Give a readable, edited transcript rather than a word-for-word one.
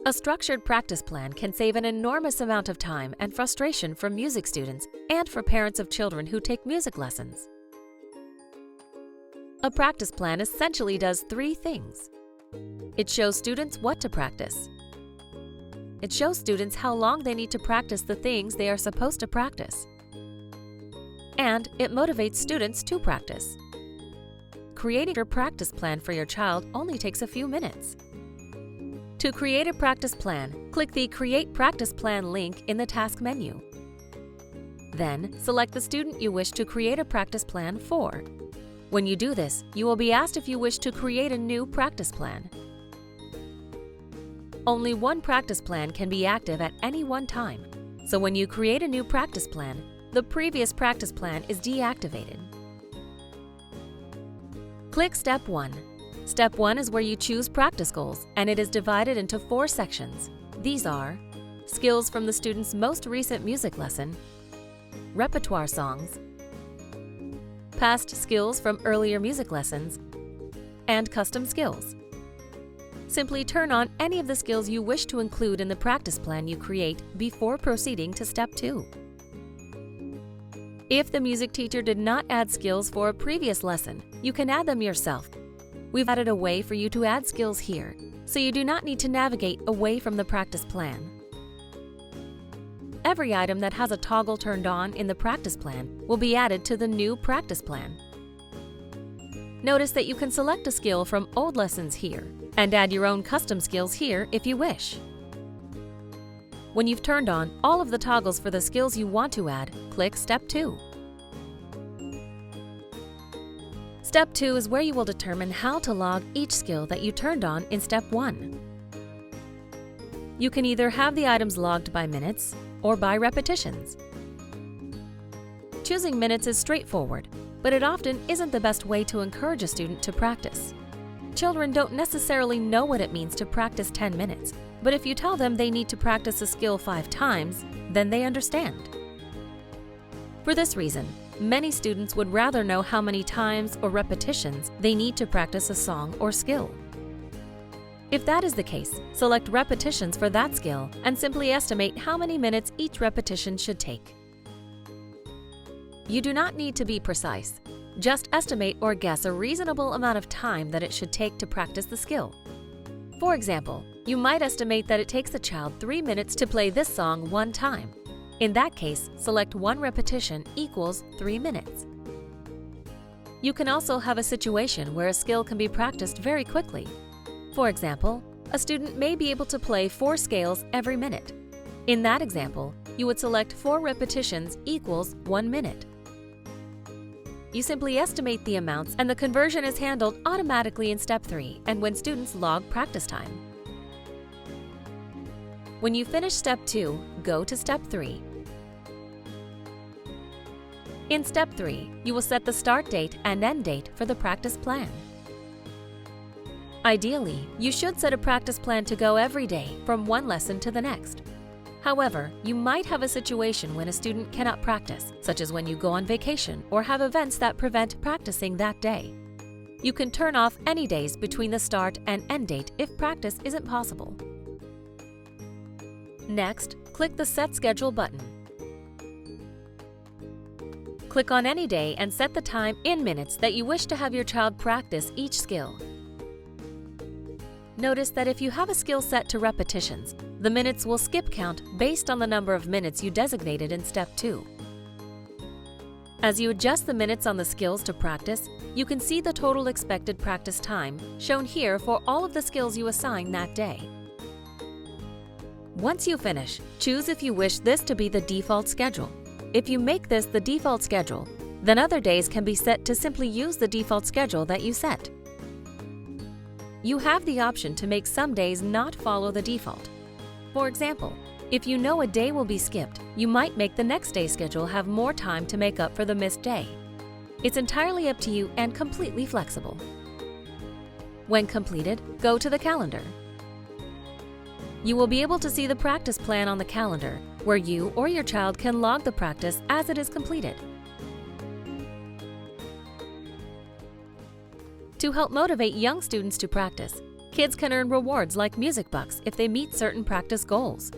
A structured practice plan can save an enormous amount of time and frustration for music students and for parents of children who take music lessons. A practice plan essentially does three things. It shows students what to practice. It shows students how long they need to practice the things they are supposed to practice. And it motivates students to practice. Creating your practice plan for your child only takes a few minutes. To create a practice plan, click the Create Practice Plan link in the task menu. Then, select the student you wish to create a practice plan for. When you do this, you will be asked if you wish to create a new practice plan. Only one practice plan can be active at any one time, so when you create a new practice plan, the previous practice plan is deactivated. Click Step 1. Step 1 is where you choose practice goals, and it is divided into 4 sections. These are skills from the student's most recent music lesson, repertoire songs, past skills from earlier music lessons, and custom skills. Simply turn on any of the skills you wish to include in the practice plan you create before proceeding to Step 2. If the music teacher did not add skills for a previous lesson, you can add them yourself. We've added a way for you to add skills here, so you do not need to navigate away from the practice plan. Every item that has a toggle turned on in the practice plan will be added to the new practice plan. Notice that you can select a skill from old lessons here and add your own custom skills here if you wish. When you've turned on all of the toggles for the skills you want to add, click Step 2. Step 2 is where you will determine how to log each skill that you turned on in Step 1. You can either have the items logged by minutes or by repetitions. Choosing minutes is straightforward, but it often isn't the best way to encourage a student to practice. Children don't necessarily know what it means to practice 10 minutes, but if you tell them they need to practice a skill 5 times, then they understand. For this reason, many students would rather know how many times or repetitions they need to practice a song or skill. If that is the case, select repetitions for that skill and simply estimate how many minutes each repetition should take. You do not need to be precise. Just estimate or guess a reasonable amount of time that it should take to practice the skill. For example, you might estimate that it takes a child 3 minutes to play this song 1 time. In that case, select 1 repetition equals 3 minutes. You can also have a situation where a skill can be practiced very quickly. For example, a student may be able to play 4 scales every minute. In that example, you would select 4 repetitions equals 1 minute. You simply estimate the amounts and the conversion is handled automatically in Step 3 and when students log practice time. When you finish Step 2, go to Step 3. In Step 3, you will set the start date and end date for the practice plan. Ideally, you should set a practice plan to go every day from one lesson to the next. However, you might have a situation when a student cannot practice, such as when you go on vacation or have events that prevent practicing that day. You can turn off any days between the start and end date if practice isn't possible. Next, click the Set Schedule button. Click on any day and set the time in minutes that you wish to have your child practice each skill. Notice that if you have a skill set to repetitions, the minutes will skip count based on the number of minutes you designated in Step 2. As you adjust the minutes on the skills to practice, you can see the total expected practice time shown here for all of the skills you assign that day. Once you finish, choose if you wish this to be the default schedule. If you make this the default schedule, then other days can be set to simply use the default schedule that you set. You have the option to make some days not follow the default. For example, if you know a day will be skipped, you might make the next day's schedule have more time to make up for the missed day. It's entirely up to you and completely flexible. When completed, go to the calendar. You will be able to see the practice plan on the calendar, where you or your child can log the practice as it is completed. To help motivate young students to practice, Kids can earn rewards like music bucks if they meet certain practice goals.